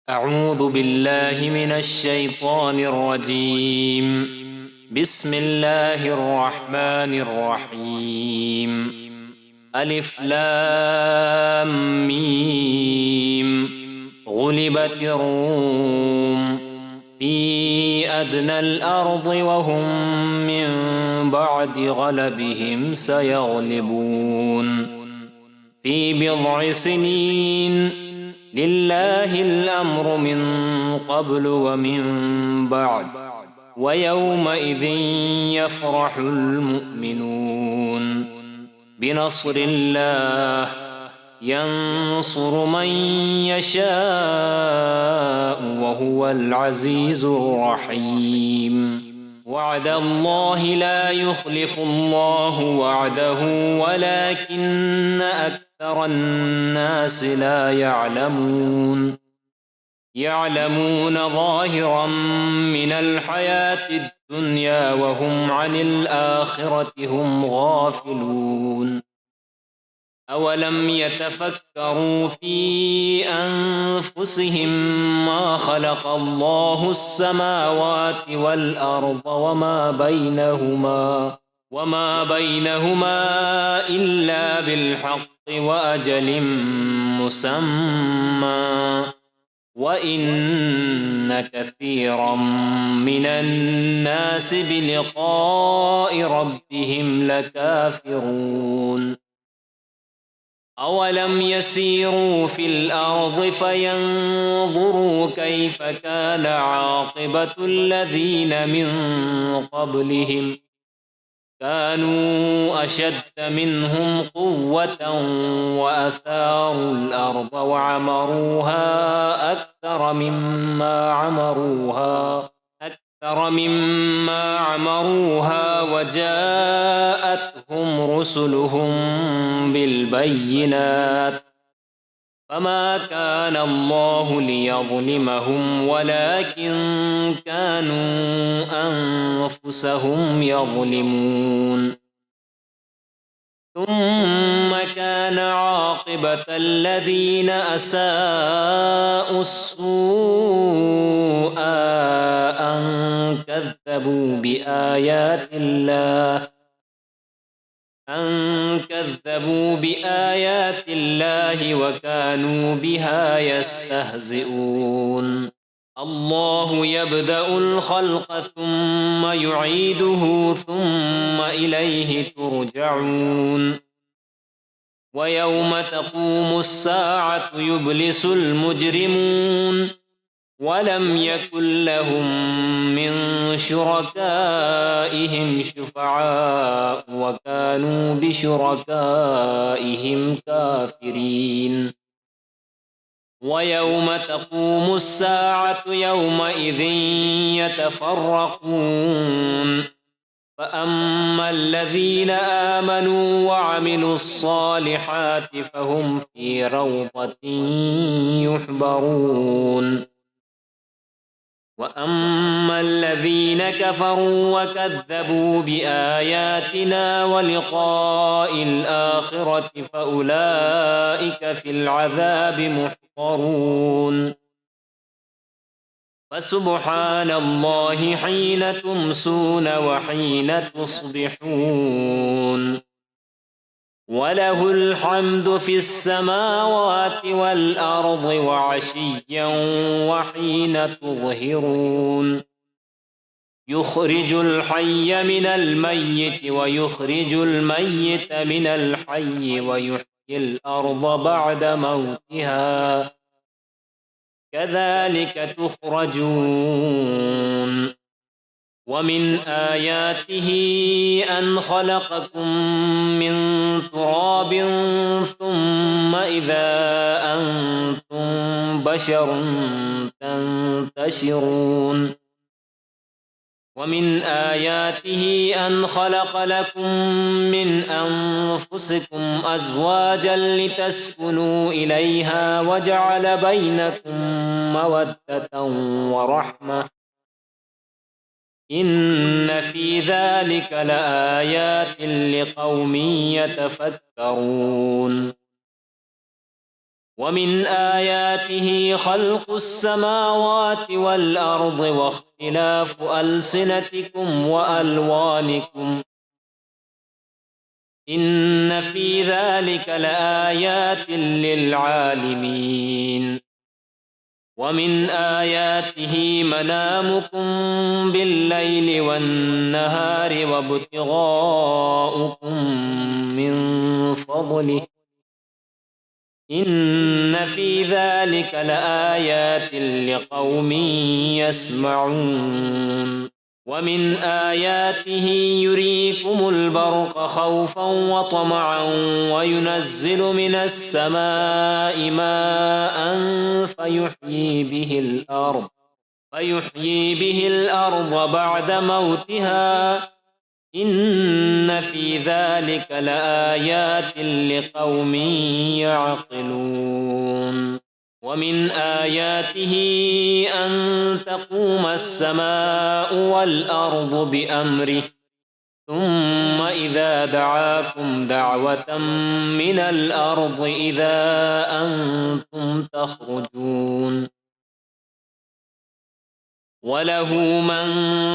أعوذ بالله من الشيطان الرجيم. بسم الله الرحمن الرحيم. ألف لام ميم. غلبت الروم في أدنى الأرض وهم من بعد غلبهم سيغلبون في بضع سنين. لله الأمر من قبل ومن بعد ويومئذ يفرح المؤمنون بنصر الله ينصر من يشاء وهو العزيز الرحيم. وعد الله لا يخلف الله وعده ولكن أكثر الناس لا يعلمون ظاهرا من الحياة الدنيا وهم عن الآخرة هم غافلون. أولم يتفكروا في أنفسهم ما خلق الله السماوات والأرض وما بينهما إلا بالحق وأجل مسمى وإن كثيرا من الناس بلقاء ربهم لكافرون. أولم يسيروا في الأرض فينظروا كيف كان عاقبة الذين من قبلهم كانوا أشد منهم قوة وأثاروا الأرض وعمروها أكثر مما عمروها وجاءتهم رسلهم بالبينات فما كان الله ليظلمهم ولكن كانوا أنفسهم يظلمون. ثم كان عاقبة الذين أساءوا السوء أن كذبوا بآيات الله وكانوا بها يستهزئون. الله يبدأ الخلق ثم يعيده ثم إليه ترجعون. ويوم تقوم الساعة يبلس المجرمون ولم يكن لهم من شركائهم شفعاء وكانوا بشركائهم كافرين. ويوم تقوم الساعة يومئذ يتفرقون فأما الذين آمنوا وعملوا الصالحات فهم في روضة يحبرون. وأما الذين كفروا وكذبوا بآياتنا ولقاء الآخرة فأولئك في العذاب محضرون. فسبحان الله حين تمسون وحين تصبحون وله الحمد في السماوات والأرض وعشيا وحين تظهرون. يخرج الحي من الميت ويخرج الميت من الحي ويحيي الأرض بعد موتها كذلك تخرجون. ومن آياته أن خلقكم من تراب ثم إذا أنتم بشر تنتشرون. ومن آياته أن خلق لكم من أنفسكم أزواجا لتسكنوا إليها وجعل بينكم مودة ورحمة إن في ذلك لآيات لقوم يتفكرون. ومن آياته خلق السماوات والأرض واختلاف ألسنتكم وألوانكم إن في ذلك لآيات للعالمين ومن آياته منامكم بالليل والنهار وابتغاؤكم من فضله إن في ذلك لآيات لقوم يسمعون ومن آياته يريكم البرق خوفا وطمعا وينزل من السماء ماء فيحيي به الأرض بعد موتها إن في ذلك لآيات لقوم يعقلون ومن آياته أن تقوم السماء والأرض بأمره ثم إذا دعاكم دعوة من الأرض إذا أنتم تخرجون وله من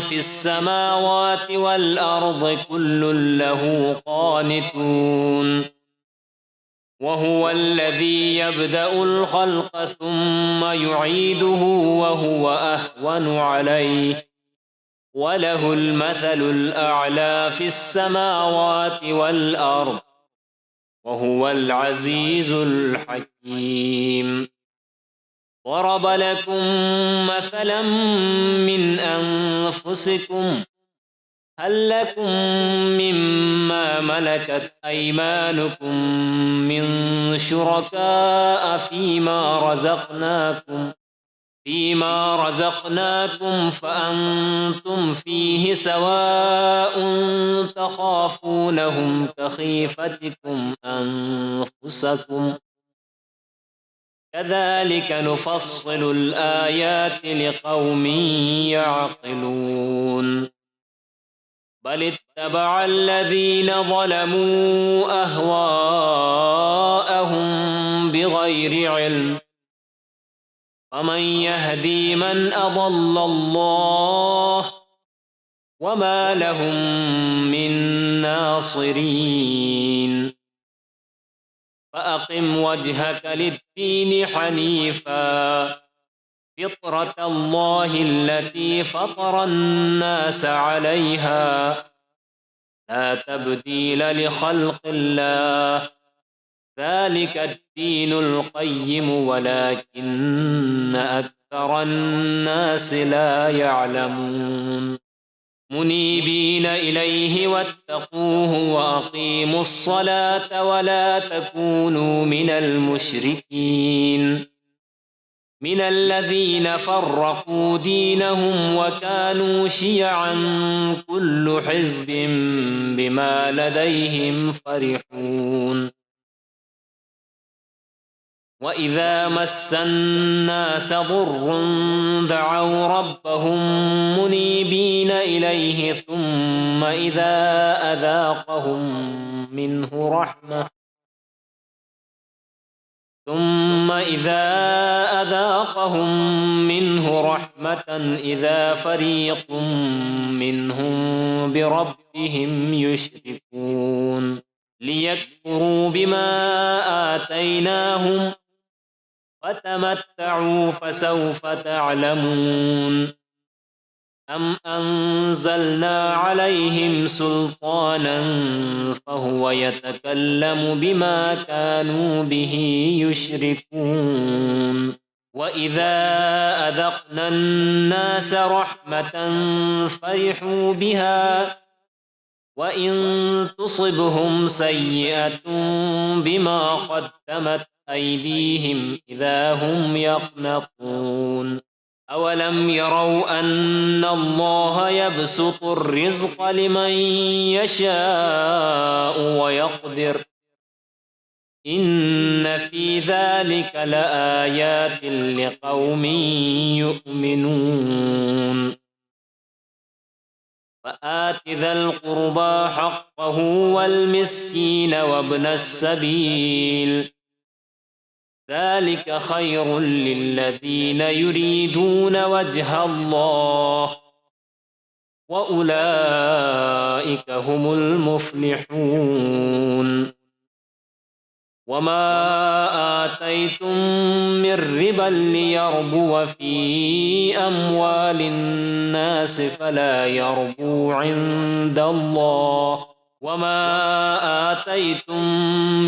في السماوات والأرض كل له قانتون وهو الذي يبدأ الخلق ثم يعيده وهو أهون عليه وله المثل الأعلى في السماوات والأرض وهو العزيز الحكيم ضرب لكم مثلا من أنفسكم هل لكم مما ملكت أيمانكم من شركاء فيما رزقناكم فأنتم فيه سواء تخافونهم كخيفتكم أنفسكم كذلك نفصل الآيات لقوم يعقلون بل اتبع الذين ظلموا أهواءهم بغير علم فمن يهدي من أضل الله وما لهم من ناصرين فأقم وجهك للدين حنيفا فطرة الله التي فطر الناس عليها لا تبديل لخلق الله ذلك الدين القيم ولكن أكثر الناس لا يعلمون منيبين إليه واتقوه وأقيموا الصلاة ولا تكونوا من المشركين من الذين فرقوا دينهم وكانوا شيعا كل حزب بما لديهم فرحون وإذا مس الناس ضر دعوا ربهم منيبين إليه ثم إذا أذاقهم منه رحمة إذا فريق منهم بربهم يشركون ليكفروا بما آتيناهم فتمتعوا فسوف تعلمون أم أنزلنا عليهم سلطانا فهو يتكلم بما كانوا به يشركون وإذا أذقنا الناس رحمة فرحوا بها وإن تصبهم سيئة بما قدمت أيديهم إذا هم يقنطون أولم يروا أن الله يبسط الرزق لمن يشاء ويقدر إن في ذلك لآيات لقوم يؤمنون فآت ذا القربى حقه والمسكين وابن السبيل ذلك خير للذين يريدون وجه الله وأولئك هم المفلحون وما آتيتم من ربا ليربو في أموال الناس فلا يربو عند الله وما آتيتم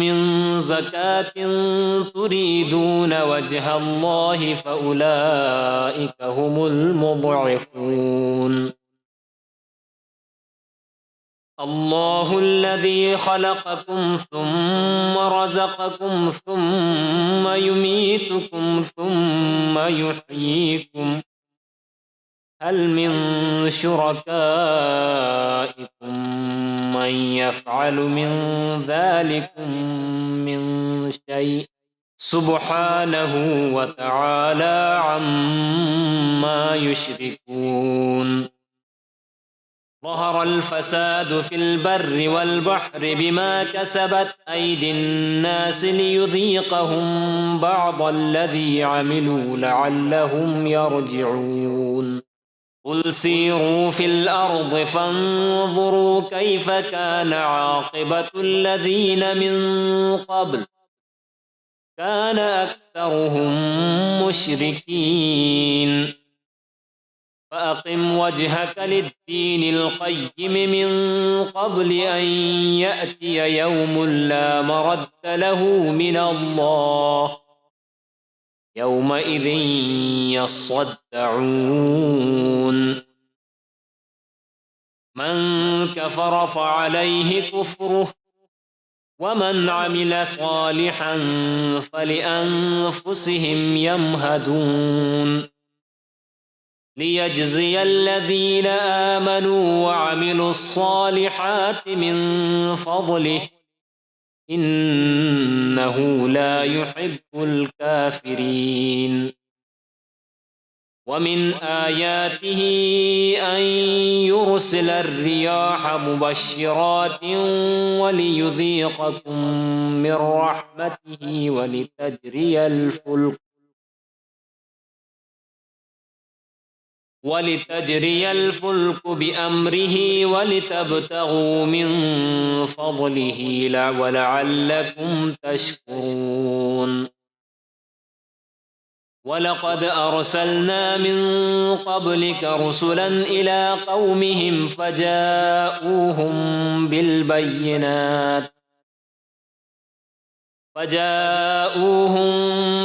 من زكاة تريدون وجه الله فأولئك هم المضعفون الله الذي خلقكم ثم رزقكم ثم يميتكم ثم يحييكم هل من شركائكم من يفعل من ذلكم من شيء سبحانه وتعالى عما يشركون ظهر الفساد في البر والبحر بما كسبت أيدي الناس ليذيقهم بعض الذي عملوا لعلهم يرجعون قل سيروا في الأرض فانظروا كيف كان عاقبة الذين من قبل كان أكثرهم مشركين فأقم وجهك للدين القيم من قبل أن يأتي يوم لا مرد له من الله يومئذ يصدعون من كفر فعليه كفره ومن عمل صالحا فلأنفسهم يمهدون ليجزي الذين آمنوا وعملوا الصالحات من فضله إنه لا يحب الكافرين ومن آياته أن يرسل الرياح مبشرات وليذيقكم من رحمته ولتجري الفلك بأمره ولتبتغوا من فضله ولعلكم تشكرون ولقد أرسلنا من قبلك رسلا إلى قومهم فجاءوهم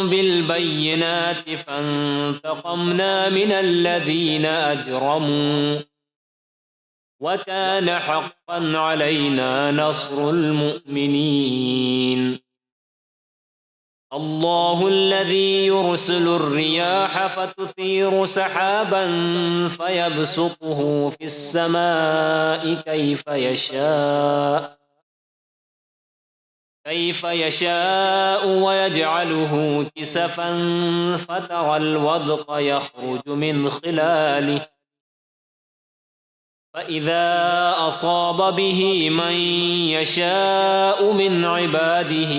بالبينات فانتقمنا من الذين أجرموا وكان حقا علينا نصر المؤمنين الله الذي يرسل الرياح فتثير سحابا فيبسطه في السماء كيف يشاء ويجعله كسفا فترى الودق يخرج من خلاله فإذا أصاب به من يشاء من عباده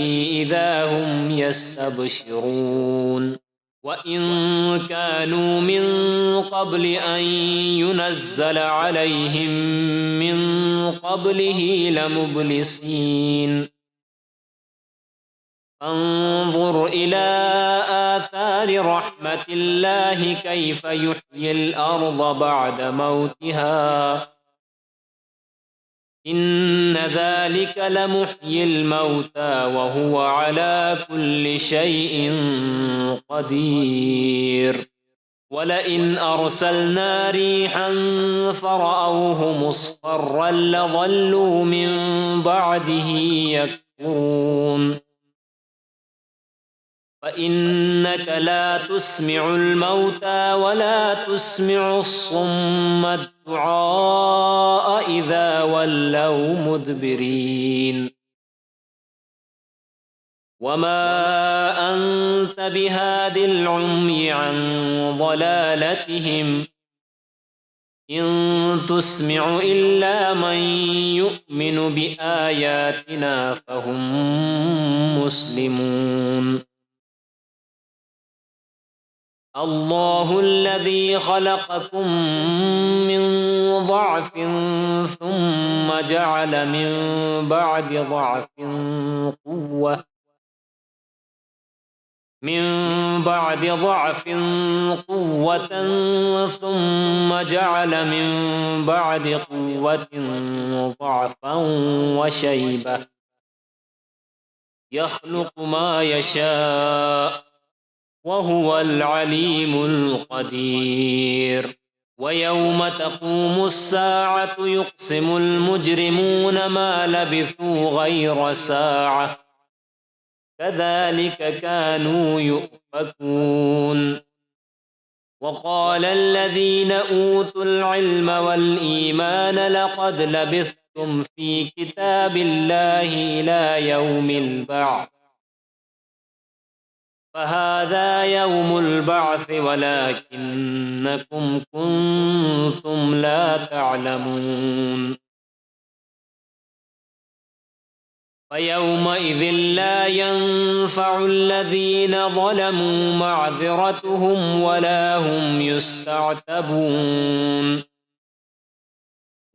إذا هم يستبشرون وإن كانوا من قبل أن ينزل عليهم من قبله لمبلسين انظر إلى آثار رحمة الله كيف يحيي الأرض بعد موتها إن ذلك لمحيي الموتى وهو على كل شيء قدير ولئن أرسلنا ريحا فرأوه مصفرا لظلوا من بعده يكفرون فإنك لا تسمع الموتى ولا تسمع الصم الدعاء إذا ولوا مدبرين وما أنت بهاد العمي عن ضلالتهم إن تسمع إلا من يؤمن بآياتنا فهم مسلمون الله الذي خلقكم من ضعف ثم جعل من بعد ضعف قوة ثم جعل من بعد قوة ضعفا وشيبة يخلق ما يشاء وهو العليم القدير. ويوم تقوم الساعة يقسم المجرمون ما لبثوا غير ساعة كذلك كانوا يؤفكون. وقال الذين أوتوا العلم والإيمان لقد لبثتم في كتاب الله إلى يوم البعث فهذا يوم البعث ولكنكم كنتم لا تعلمون. فيومئذ لا ينفع الذين ظلموا معذرتهم ولا هم يستعتبون.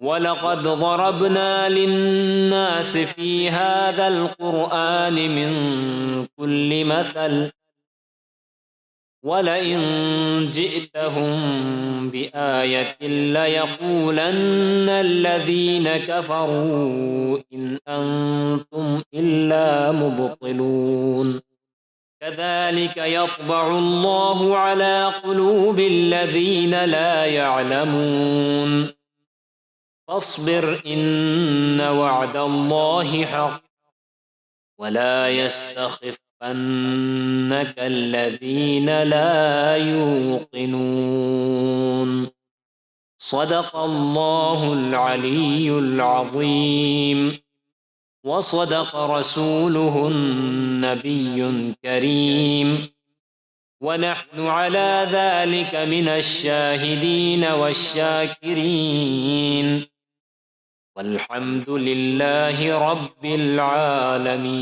ولقد ضربنا للناس في هذا القرآن من كل مثل ولئن جئتهم بآية ليقولن الذين كفروا إن أنتم إلا مبطلون. كذلك يطبع الله على قلوب الذين لا يعلمون. فاصبر إن وعد الله حق ولا يستخفنك الذين لا يوقنون. صدق الله العلي العظيم وصدق رسوله النبي الكريم ونحن على ذلك من الشاهدين والشاكرين والحمد لله رب العالمين.